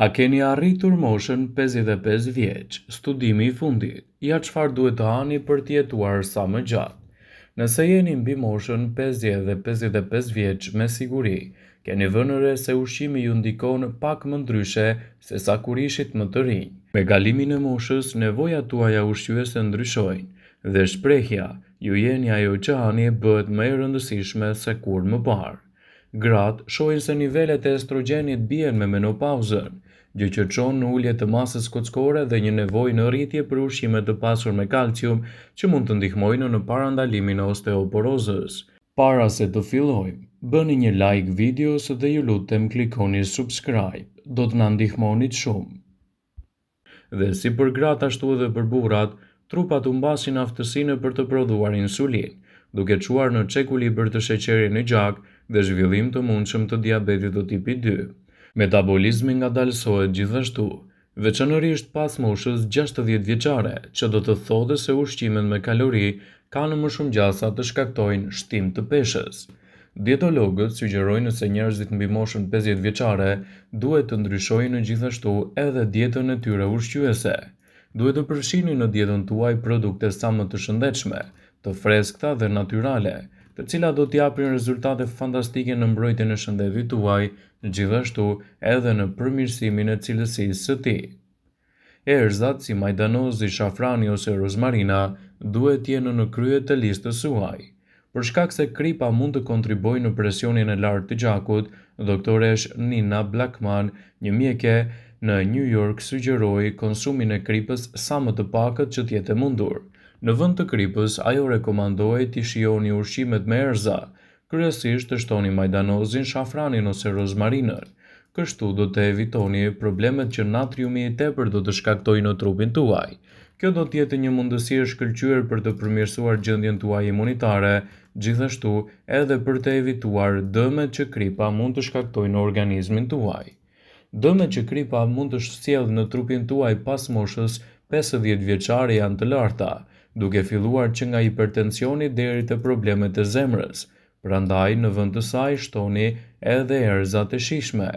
A keni arritur moshën 55 vjeç? Studimi i fundit. Ja çfarë duhet të hani për të jetuar sa më gjatë. Nëse jeni mbi moshën 50 dhe 55 vjeç, me siguri keni vënë re se ushqimi ju ndikon pak më ndryshe se sa kur ishit më të rinj. Me kalimin e moshës, nevojat tuaja ushqyese ndryshojnë dhe shprehja ju jeni ajo që hani bëhet më e rëndësishme se kur më parë. Gratë shohin se nivelet e estrogjenit bien me menopauzën, gjë që çon në ulje të masës kockore dhe një nevojë në rritje për ushqime të pasur me kalcium që mund të ndihmojnë në parandalimin e osteoporozës. Para se të fillojmë, bëni një like videos dhe ju lutem klikoni subscribe, do të na ndihmonit shumë. Dhe si për gratë ashtu edhe për burrat, trupat humbasin aftësinë për të prodhuar insulinë, duke çuar në çeku libër të sheqerit në gjak dhe zhvillim të mundshëm të diabetit të tipit 2. Metabolizmi ngadalësohet gjithashtu, veçanërisht pas moshës 60 vjeçare, që do të thotë se ushqimet me kalori kanë më shumë gjasa të shkaktojnë shtim të peshës. Dietologët sugjerojnë se njerëzit mbi moshën 50 vjeçare duhet të ndryshojnë gjithashtu edhe dietën e tyre ushqyese. Duhet të përfshini në dietën tuaj produkte sa më të shëndetshme, të freskëta dhe natyrale, të cilat do t'japin rezultate fantastike në mbrojtjen e shëndetit tuaj, gjithashtu edhe në përmirësimin e cilësisë së tij. Erëzat si majdanozi, shafrani ose rozmarina duhet të jenë në krye të listës suaj. Për shkak se kripa mund të kontribuojë në presionin e lartë të gjakut, doktoresh Nina Blackman, një mjeke në New York, sugjeroi konsumin e kripës sa më të pakët që të jetë e mundur. Në vend të kripës, ajo rekomandohej t'i shijoni ushqimet me erëza, kryesisht të shtoni majdanozin, shafranin ose rozmarinën. Kështu do të evitoni problemet që natriumi i tepërt do të shkaktojë në trupin tuaj. Kjo do të jetë një mundësi e shkëlqyer për të përmirësuar gjendjen tuaj imunitare, gjithashtu edhe për të evituar dëmet që kripa mund të shkaktojë në organizmin tuaj. Dëmet që kripa mund të sjellë në trupin tuaj pas moshës 50 vjeçare janë të larta, duke filluar që nga hipertensioni deri te problemet e zemrës. Prandaj, në vend të saj, shtoni edhe erëzat e shijshme.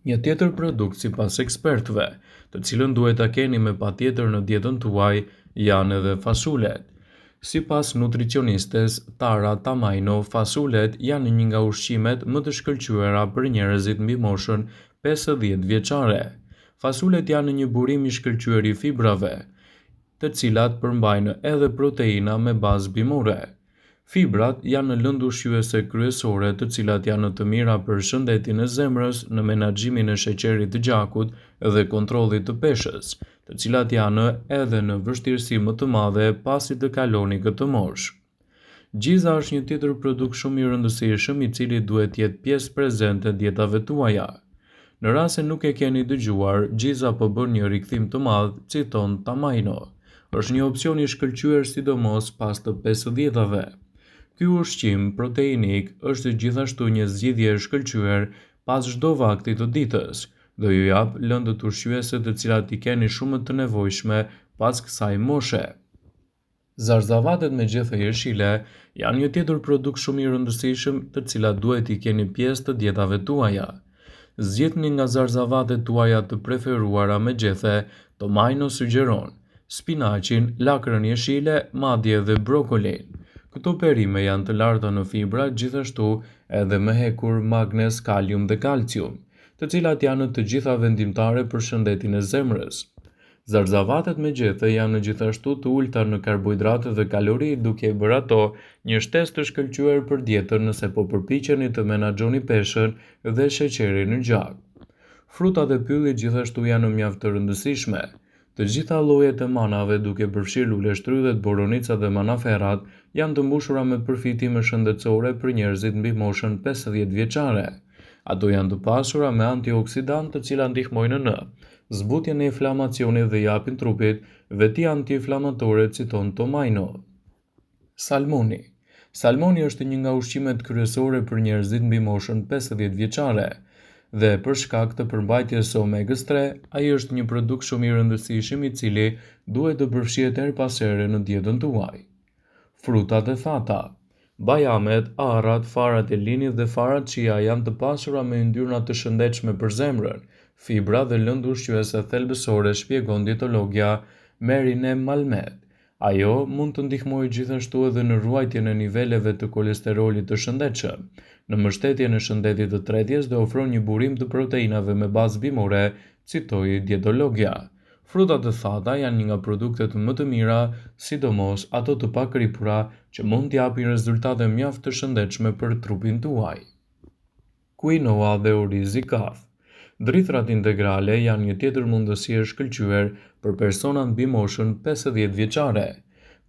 Një tjetër produkt sipas ekspertëve, të cilën duhet ta keni me patjetër në dietën tuaj, janë edhe fasulet. Sipas nutricionistes Tara Tamaino, fasulet janë një nga ushqimet më të shkëlqyera për njerëzit mbi moshën 50 vjeçare. Fasulet janë një burim i shkëlqyer i fibrave, të cilat përmbajnë edhe proteina me bazë bimore. Fibrat janë lëndë ushqyese kryesore të cilat janë të mira për shëndetin e zemrës, në menaxhimin e sheqerit të gjakut dhe kontrollit të peshës, të cilat janë edhe në vështirësi më të madhe pasi të kaloni këtë moshë. Gjiza është një tjetër produkt shumë i rëndësishëm i cili duhet të jetë pjesë prezente dietave tuaja. Në rast se nuk e keni dëgjuar, gjiza po bën një rikthim të madh, citon Tamaino. Është një opsion i shkëlqyer sidomos pas të 50-ave. Ky ushqim proteinik është gjithashtu një zgjidhje e shkëlqyer pas çdo vakti të ditës, dhe ju jap lëndët ushqyese të cilat i keni shumë të nevojshme pas kësaj moshe. Zarzavatet me gjethe jeshile janë një tjetër produkt shumë i rëndësishëm të cilat duhet i keni pjesë të dietave tuaja. Zgjedhni nga zarzavatet tuaja të preferuara me gjethe, Tamaino sugjeron spinaqin, lakrën jeshile, madje edhe brokolin. Këto perime janë të larta në fibra, gjithashtu edhe me hekur magnez, kalium dhe kalcium, të cilat janë të gjitha vendimtare për shëndetin e zemrës. Zarzavatet me gjethe janë gjithashtu të ulta në karbohidrate dhe kalori, duke i bërë ato një shtesë të shkëlqyer për dietën nëse po përpiqeni të menaxhoni peshën dhe sheqerin në gjak. Frutat e pyllit gjithashtu janë mjaft të rëndësishme. Të gjitha llojet e manave, duke përfshirë luleshtrydhet, boronicat dhe manaferrat, janë të mbushura me përfitime shëndetësore për njerëzit mbi moshën 50 vjeçare. Ato janë të pasura me antioksidantë të cilat ndihmojnë në zbutjen e inflamacionit dhe japin trupit veti antiinflamatore, citon Tamaino. Salmoni. Salmoni është një nga ushqimet kryesore për njerëzit mbi moshën 50 vjeçare. Dhe për shkak të përmbajtjes së omegës 3, ai është një produkt shumë i rëndësishëm i cili duhet të përfshihet her pas here në dietën tuaj. Frutat e thata. Bajamet, arrat, farat e linit dhe farat chia janë të pasura me yndyrna të shëndetshme për zemrën. fibra dhe lëndë ushqyese thelbësore, shpjegon dietologja Merine Malmet. Ajo mund të ndihmojë gjithashtu edhe në ruajtjen e niveleve të kolesterolit të shëndetshëm, në mbështetjen e shëndetit të tretjes dhe ofron një burim të proteinave me bazë bimore, citoi dietologja. Frutat e thata janë një nga produktet më të mira, sidomos ato të pakripura, që mund t'japin rezultate mjaft të shëndetshme për trupin tuaj. Quinoa dhe orizi kaf. Drithrat integrale janë një tjetër mundësi e shkëlqyer për personat mbi moshën 50 vjeçare.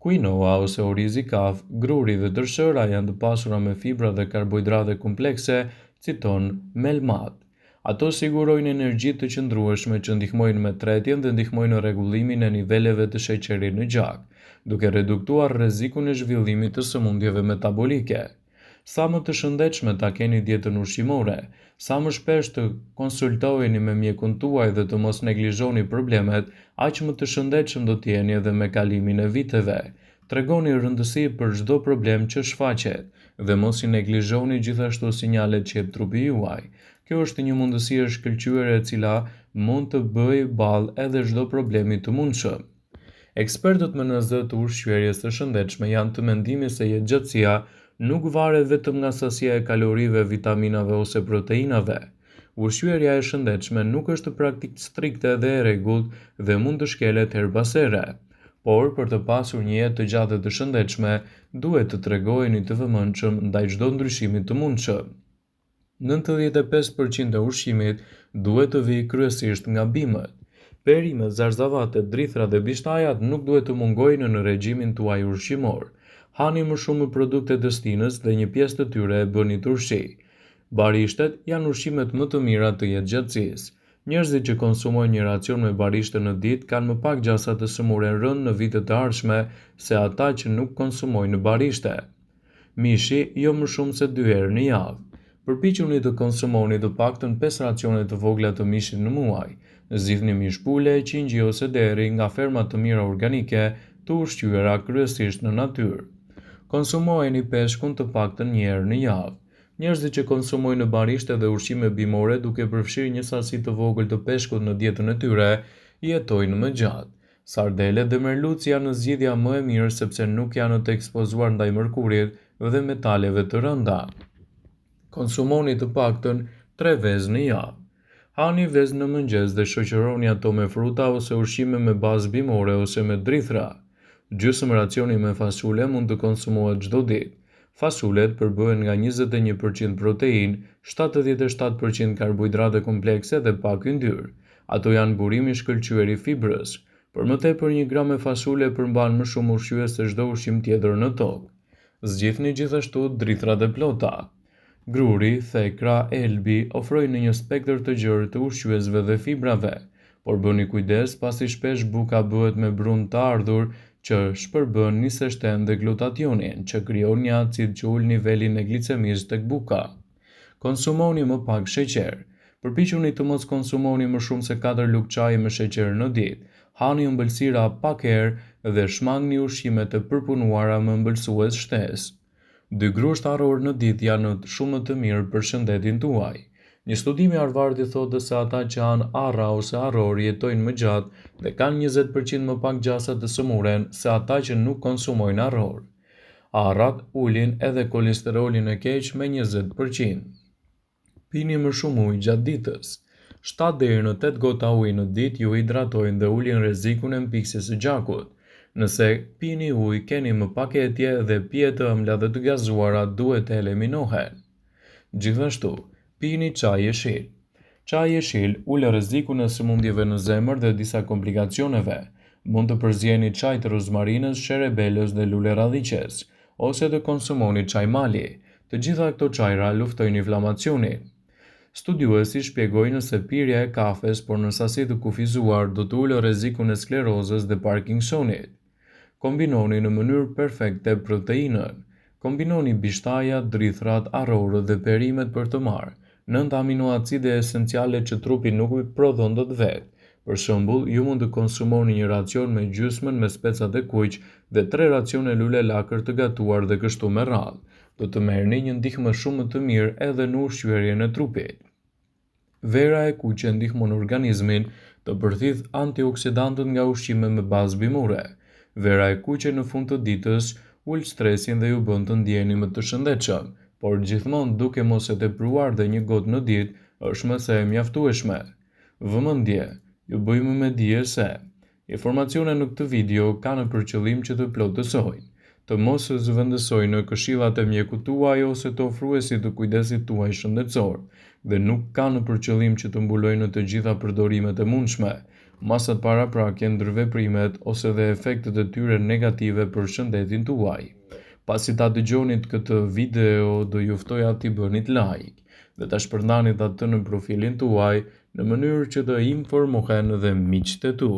Quinoa ose orizi kaf, gruri dhe tërshëra janë të pasura me fibra dhe karbohidrate komplekse, citon Melmat. Ato sigurojnë energji të qëndrueshme që ndihmojnë me tretjen dhe ndihmojnë në rregullimin e niveleve të sheqerit në gjak, duke reduktuar rrezikun e zhvillimit të sëmundjeve metabolike. Sa më të shëndetshme ta keni dietën ushqimore, sa më shpesh të konsultoheni me mjekun tuaj dhe të mos neglizhoni problemet, aq më të shëndetshëm do t'jeni edhe me kalimin e viteve. Tregoni rëndësi për çdo problem që shfaqet dhe mos i neglizhoni gjithashtu sinjalet që jep trupi juaj. Kjo është një mundësi e shkëlqyer e cila mund të bëjë ballë edhe çdo problemi të mundshëm. Ekspertët me NZ të ushqyerjes së shëndetshme janë të mendimit se jetëgjatësia nuk varet vetëm nga sasia e kalorive, vitaminave ose proteinave. Ushqyerja e shëndetshme nuk është praktikë strikte dhe e rregullt dhe mund të shkelet her pas here. Por për të pasur një jetë të gjatë dhe të shëndetshme, duhet të tregoheni të vëmendshëm ndaj çdo ndryshimi të mundshëm. 95% e ushqimit duhet të vijë kryesisht nga bimët. Perimet, zarzavatet, drithrat dhe bishtajat nuk duhet të mungojnë në regjimin tuaj ushqimor. Hani më shumë produkte të stinës dhe një pjesë të tyre e bëni turshi. Barishtet janë ushqimet më të mira të jetëgjatësisë. Njerëzit që konsumojnë një racion me barishte në ditë kanë më pak gjasa të sëmurën rënë në vitet e ardhshme se ata që nuk konsumojnë barishte. Mishi jo më shumë se 2 herë në javë. Përpiquni të konsumoni të paktën 5 racione të vogla të mishit në muaj. Zgjidhni mish pule, qingji ose deri nga ferma të mira organike të ushqyera kryesisht në natyrë. Konsumojeni peshkun të paktën një herë në javë. Njerëzit që konsumojnë barishte dhe ushqime bimore duke përfshirë një sasi të vogël të peshkut në dietën e tyre, jetojnë më gjatë. Sardelet dhe merluci janë zgjidhja më e mirë sepse nuk janë të ekspozuar ndaj mërkurit dhe metaleve të rënda. Konsumoni të paktën 3 vezë në javë. Hani vezë në mëngjes dhe shoqëroni ato me fruta ose ushqime me bazë bimore ose me drithra. Gjysmë racioni me fasule mund të konsumohet çdo ditë. Fasulet përbëhen nga 21% protein, 77% karbohidrate komplekse dhe pak yndyrë. Ato janë burimi shkëlqyer i fibrës. Për më tepër 1 gram me fasule përmban më shumë ushqyes se çdo ushqim tjetër në tokë. Zgjidhni gjithashtu drithrat e plota. Gruri, thekra, elbi ofrojnë një spektër të gjerë të ushqyesve dhe fibrave, por bëni kujdes pasi shpesh buka bëhet me brumë të ardhur që shpërbën niseshten dhe glutationin, që krijon një acid që ul nivelin e glicemisë tek buka. Konsumoni më pak sheqer. Përpiquni të mos konsumoni më shumë se 4 lugë çaji me sheqer në ditë. Hani ëmbëlsira pak herë dhe shmangni ushqimet e përpunuara me ëmbëlsues shtesë. 2 grusht arror në ditë janë shumë të mirë për shëndetin tuaj. Një studim i Harvardit thotë se ata që han arra ose arror jetojnë më gjatë dhe kanë 20% më pak gjasa të sëmuren se ata që nuk konsumojnë arror. Arrat ulin edhe kolesterolin e keq me 20%. Pini më shumë ujë gjatë ditës. 7 deri në 8 gota ujë në ditë ju hidratojnë dhe ulin rrezikun e mpiksjes së gjakut. Nëse pini ujë, keni më pak etje dhe pijet të ëmbla dhe të gazuara duhet të eliminohen. Gjithashtu, pini çaj jeshil. Çaji jeshil ul rrezikun e sëmundjeve në zemër dhe disa komplikacioneve. Mund të përzjeni çaj të rozmarinës, sherebelës dhe lule radhiqes, ose të konsumoni çaj mali. Të gjitha këto çajra luftojnë inflamacionin. Studiuesi shpjegojnë se pirja e kafes, por në sasi të kufizuar, do të ulë rrezikun e sklerozës dhe Parkinsonit. Kombinoni në mënyrë perfekte proteinën. Kombinoni bishtajat, drithrat, arrorët dhe perimet për të marrë 9 aminoacide esenciale që trupi nuk i prodhon dot vetë. Për shembull, ju mund të konsumoni një racion me gjysmën me specat e kuq dhe 3 racione lule lakër të gatuar dhe kështu me radhë. Do të merrni një ndihmë shumë të mirë edhe në ushqyerjen e trupit. Vera e kuqe ndihmon organizmin të përthith antioksidantët nga ushqime me bazë bimore. Vera e kuqe në fund të ditës ul stresin dhe ju bën të ndjeni më të shëndetshëm, por gjithmonë duke mos e tepruar dhe një gotë në ditë është më se e mjaftueshme. Vëmendje, ju bëjmë me dije se informacionet në këtë video kanë për qëllim që të plotësojnë, të mos zëvendësojnë në këshillat e mjekut tuaj ose të ofruesit të kujdesit tuaj shëndetësor, dhe nuk kanë për qëllim që të mbulojnë të gjitha përdorimet e mundshme, masat paraprakje, ndërveprimet ose dhe efektet e tyre negative për shëndetin tuaj. Pasi ta dëgjonit këtë video, do ju ftoja t'i bënit like dhe ta shpërndanit atë në profilin tuaj në mënyrë që të informohen dhe miqtë e tu.